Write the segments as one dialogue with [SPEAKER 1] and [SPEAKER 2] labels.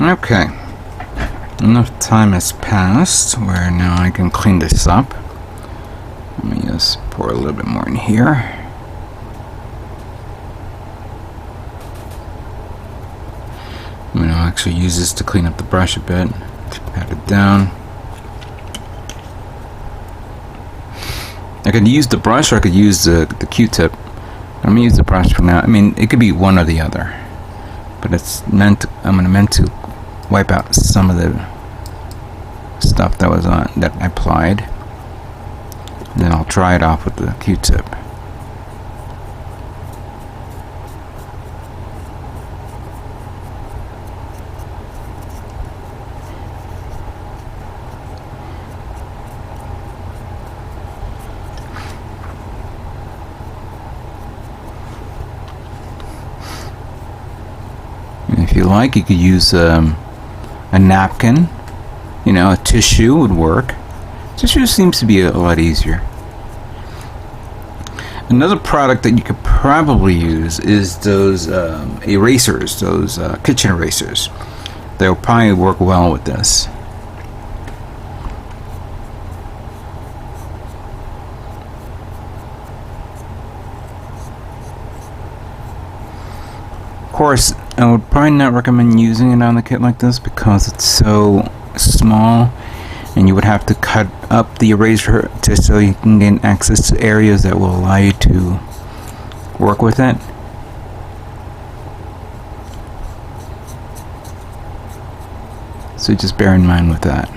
[SPEAKER 1] Okay. Enough time has passed where now I can clean this up. Let me just pour a little bit more in here. I'm going to actually use this to clean up the brush a bit. Pat it down. I could use the brush or I could use the Q-tip. I'm going to use the brush for now. I mean, it could be one or the other. But it's meant to, I'm meant to wipe out some of the stuff that was on, that I applied. And then I'll dry it off with the Q-tip. If you like, you could use a napkin, you know, a tissue would work. Tissue seems to be a lot easier. Another product that you could probably use is those erasers, those kitchen erasers. They'll probably work well with this. Of course, I would probably not recommend using it on the kit like this because it's so small and you would have to cut up the eraser just so you can gain access to areas that will allow you to work with it. So just bear in mind with that.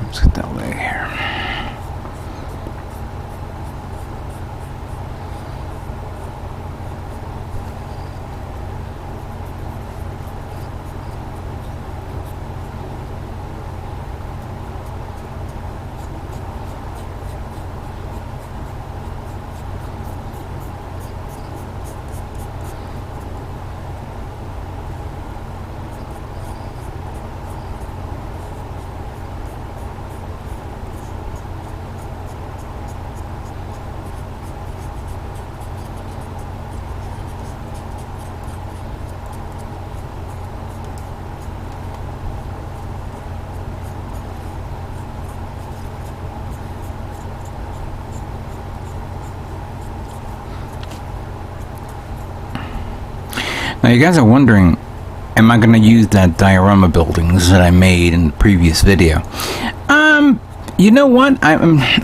[SPEAKER 1] Let's get that way here. Now you guys are wondering, am I going to use that diorama buildings that I made in the previous video? You know what? I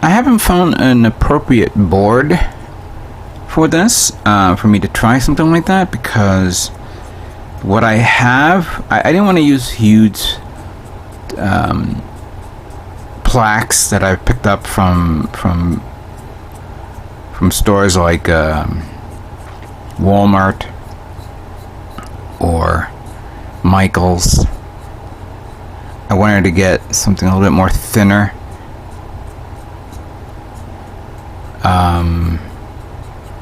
[SPEAKER 1] haven't found an appropriate board for this, for me to try something like that, because what I have, I didn't want to use huge plaques that I picked up from stores like Walmart or Michael's. I wanted to get something a little bit more thinner.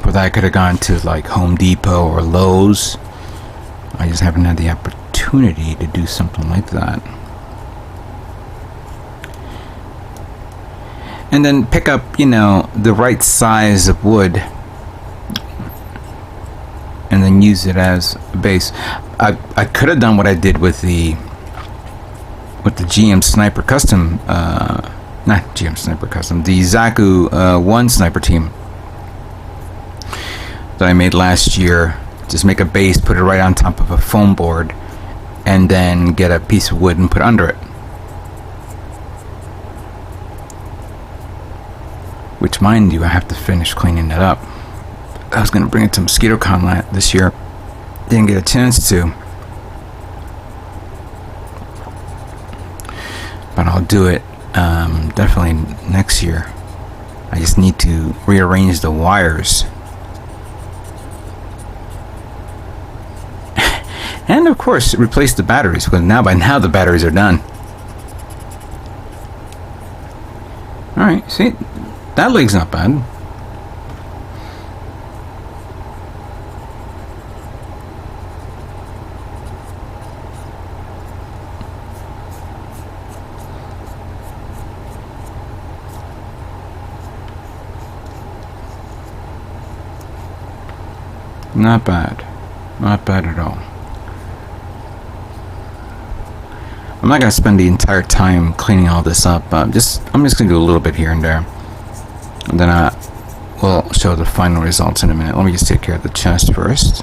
[SPEAKER 1] For that I could have gone to like Home Depot or Lowe's. I just haven't had the opportunity to do something like that. And then pick up, you know, the right size of wood and then use it as a base. I could have done what I did with the GM Sniper Custom, not GM Sniper Custom, the Zaku 1 Sniper Team that I made last year. Just make a base, put it right on top of a foam board, and then get a piece of wood and put under it. Which, mind you, I have to finish cleaning that up. I was going to bring it to MosquitoCon this year. Didn't get a chance to. But I'll do it definitely next year. I just need to rearrange the wires. And of course, replace the batteries, because by now the batteries are done. Alright, see? That leg's not bad. Not bad. Not bad at all. I'm not going to spend the entire time cleaning all this up. I'm just going to do a little bit here and there. And then we'll show the final results in a minute. Let me just take care of the chest first.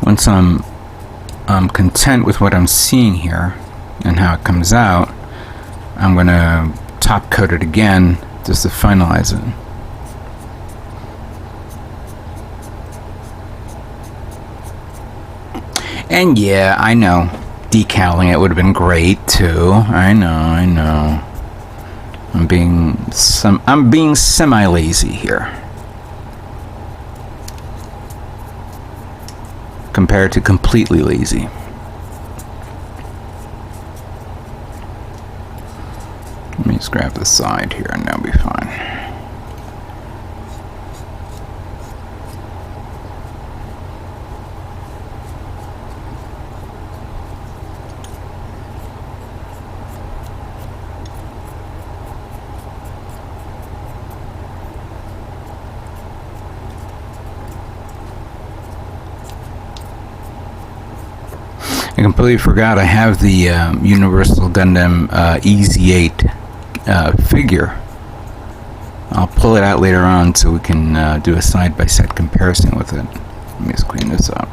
[SPEAKER 1] Once I'm content with what I'm seeing here and how it comes out, I'm going to top coat it again just to finalize it. And yeah, I know, decaling it would have been great too. I know. I'm being semi-lazy here compared to completely lazy. Let me just grab the side here and that'll be fine. I completely forgot I have the Universal Gundam Ez8 figure. I'll pull it out later on so we can do a side-by-side comparison with it. Let me just clean this up.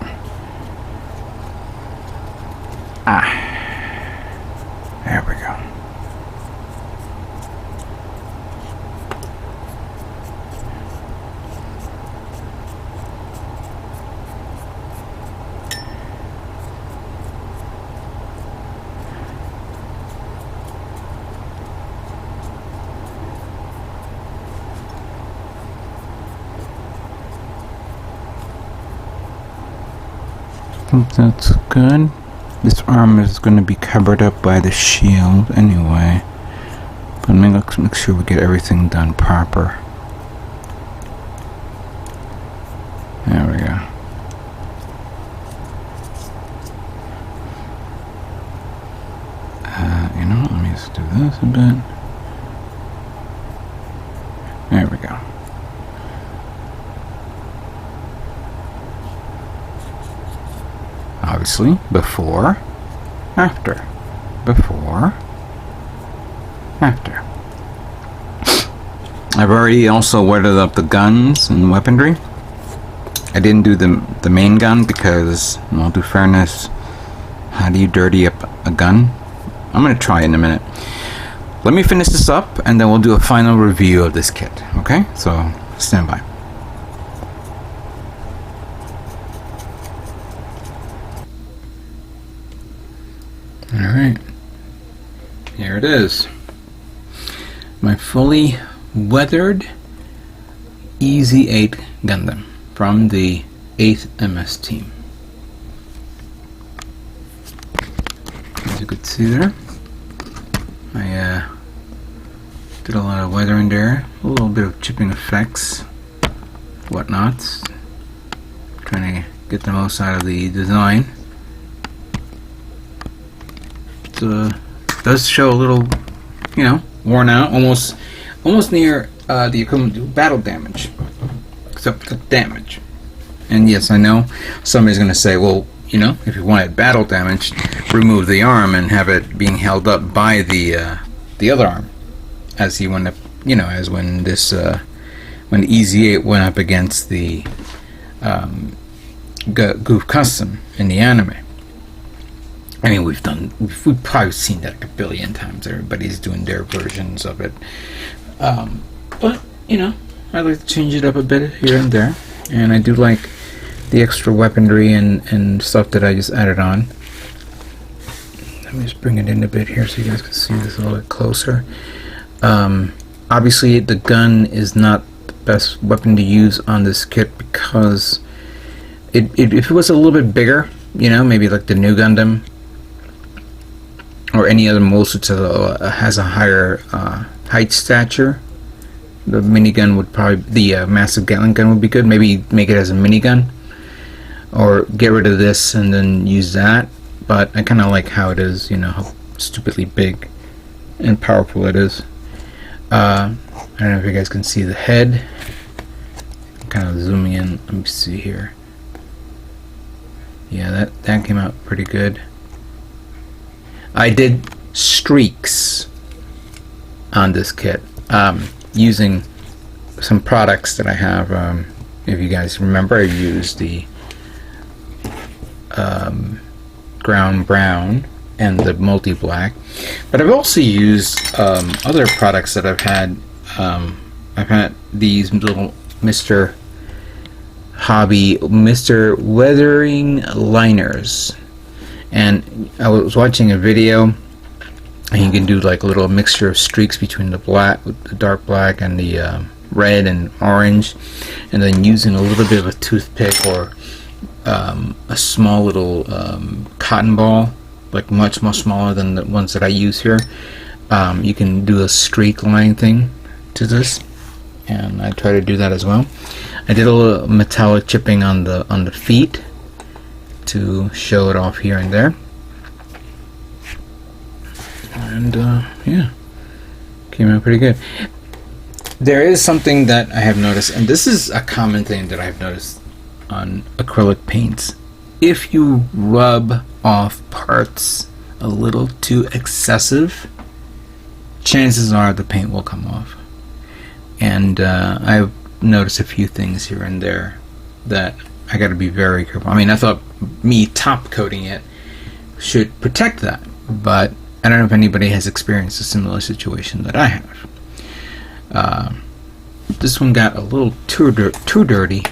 [SPEAKER 1] There we go. I think that's good. This arm is going to be covered up by the shield anyway. But let's make sure we get everything done proper. There we go. You know, let me just do this a bit. There we go. Obviously, before, after, before, after. I've already also weathered up the guns and weaponry. I didn't do the main gun because, in all due fairness, how do you dirty up a gun? I'm going to try it in a minute. Let me finish this up and then we'll do a final review of this kit, okay? So, stand by. Alright, here it is. My fully weathered Ez8 Gundam from the 8th MS team. As you could see there, I did a lot of weathering there, a little bit of chipping effects, whatnots, trying to get the most out of the design. It does show a little, you know, worn out, almost near the equivalent to battle damage, except the damage. And yes, I know somebody's going to say, well, you know, if you wanted battle damage, remove the arm and have it being held up by the other arm, as he went up, you know, as when this when Ez8 went up against the GundamCustoms in the anime. I mean, we've probably seen that a billion times. Everybody's doing their versions of it. But, you know, I like to change it up a bit here and there. And I do like the extra weaponry and stuff that I just added on. Let me just bring it in a bit here so you guys can see this a little bit closer. Obviously, the gun is not the best weapon to use on this kit because if it was a little bit bigger, you know, maybe like the new Gundam, or any other mold suit has a higher height stature, the minigun would probably, the massive Gatling gun would be good. Maybe make it as a minigun, or get rid of this and then use that. but I kind of like how it is, you know, how stupidly big and powerful it is. I don't know if you guys can see the head. I'm kind of zooming in. Let me see here. Yeah, that came out pretty good. I did streaks on this kit using some products that I have. If you guys remember, I used the ground brown and the multi black, but I've also used other products that I've had. I've had these little Mr. Weathering liners, and I was watching a video, and you can do like a little mixture of streaks between the black, the dark black, and the red and orange, and then using a little bit of a toothpick or a small little cotton ball, like much more smaller than the ones that I use here. You can do a streak line thing to this, and I try to do that as well. I did a little metallic chipping on the feet to show it off here and there, and yeah, came out pretty good. There is something that I have noticed, and this is a common thing that I've noticed on acrylic paints. If you rub off parts a little too excessive, chances are the paint will come off. And I've noticed a few things here and there that I got to be very careful. I mean, I thought me top coating it should protect that, but I don't know if anybody has experienced a similar situation that I have. This one got a little too dirty,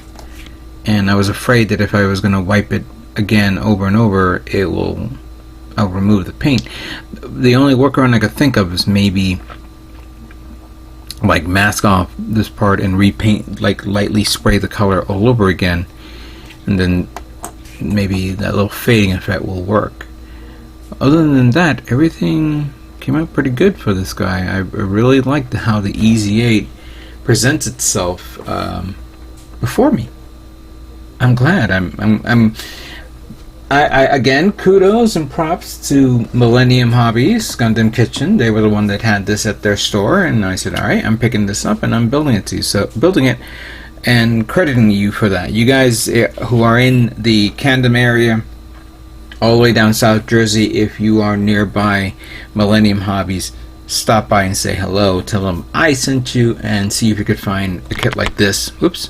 [SPEAKER 1] and I was afraid that if I was going to wipe it again over and over, I'll remove the paint. The only workaround I could think of is maybe like mask off this part and repaint, like lightly spray the color all over again, and then maybe that little fading effect will work. Other than that, everything came out pretty good for this guy. I really liked how the Ez8 presents itself before me. I'm glad. I again, kudos and props to Millennium Hobbies, Gundam Kitchen. They were the one that had this at their store, and I said, all right, I'm picking this up and I'm building it to you. So building it and crediting you for that. You guys who are in the Camden area, all the way down South Jersey, if you are nearby Millennium Hobbies, stop by and say hello. Tell them I sent you, and see if you could find a kit like this. Whoops.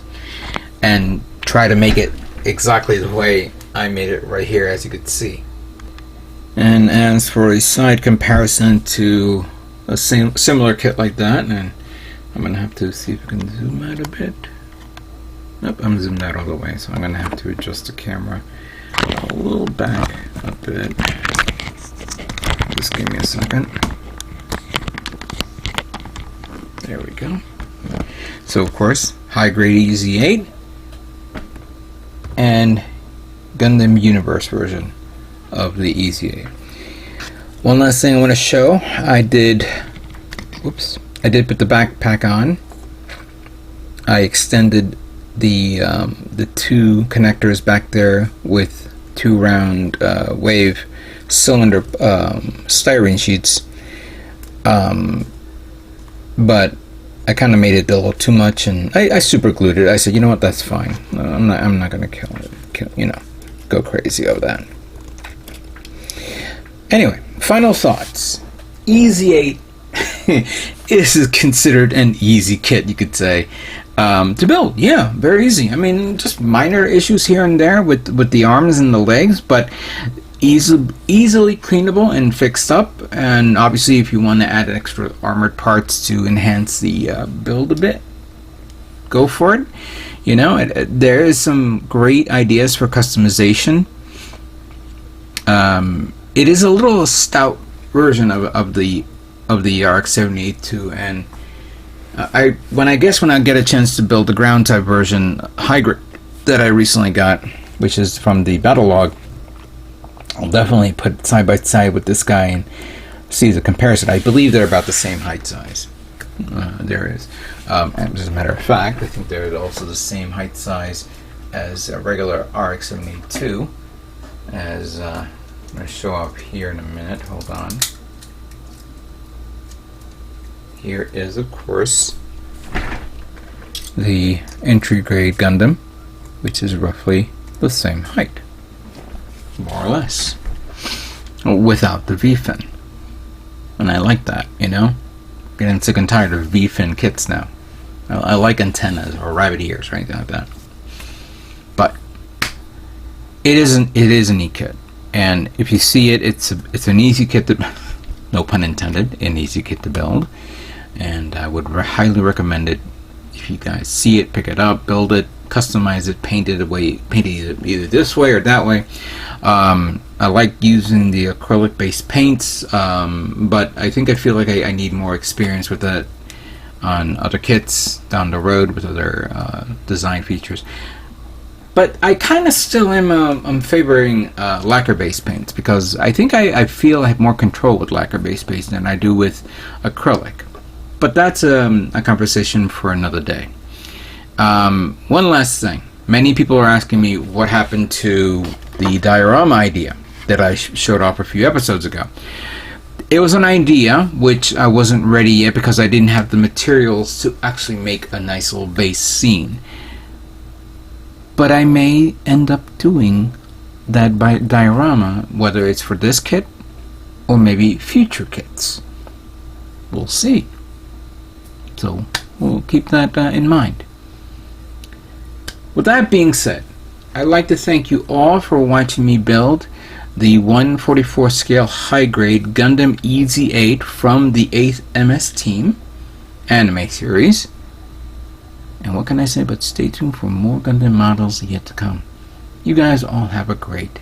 [SPEAKER 1] And try to make it exactly the way I made it right here, as you could see. And as for a side comparison to a similar kit like that, and I'm gonna have to see if I can zoom out a bit. Nope, I'm zoomed out all the way, so I'm gonna have to adjust the camera a little back a bit. Just give me a second. There we go. So of course, high grade Ez8 and Gundam Universe version of the Ez8. One last thing I want to show. I did put the backpack on. I extended the two connectors back there with 2 round wave cylinder styrene sheets, but I kind of made it a little too much, and I super glued it. I said, you know what, that's fine. I'm not gonna go crazy over that. Anyway, final thoughts. Ez8 is considered an easy kit, you could say, to build. Yeah, very easy. I mean, just minor issues here and there with the arms and the legs, but easily cleanable and fixed up. And obviously, if you want to add extra armored parts to enhance the build a bit, go for it. You know, there is some great ideas for customization. It is a little stout version of the RX-78 too, and when I get a chance to build the ground type version high grade that I recently got, which is from the battle log, I'll definitely put it side by side with this guy and see the comparison. I believe they're about the same height size. There is. As a matter of fact, I think they're also the same height size as a regular RX-78 as I'm going to show up here in a minute. Hold on. Here is, of course, the entry grade Gundam, which is roughly the same height, more or less, without the V-fin. And I like that, you know? Getting sick and tired of V-fin kits now. I like antennas or rabbit ears or anything like that. But it is an e-kit, and if you see it, it's an easy kit to, no pun intended, an easy kit to build, and I would highly recommend it. If you guys see it, pick it up, build it, customize it, paint it either this way or that way. I like using the acrylic based paints, but I feel like I need more experience with that on other kits down the road with other design features. But I kind of still am I'm favoring lacquer based paints, because I think I feel I have more control with lacquer based paints than I do with acrylic. But that's a conversation for another day. One last thing. Many people are asking me what happened to the diorama idea that I showed off a few episodes ago. It was an idea which I wasn't ready yet because I didn't have the materials to actually make a nice little base scene. But I may end up doing that diorama, whether it's for this kit or maybe future kits. We'll see. So we'll keep that in mind. With that being said, I'd like to thank you all for watching me build the 1/44 scale high grade Gundam Ez8 from the 8th MS Team anime series. And what can I say but stay tuned for more Gundam models yet to come. You guys all have a great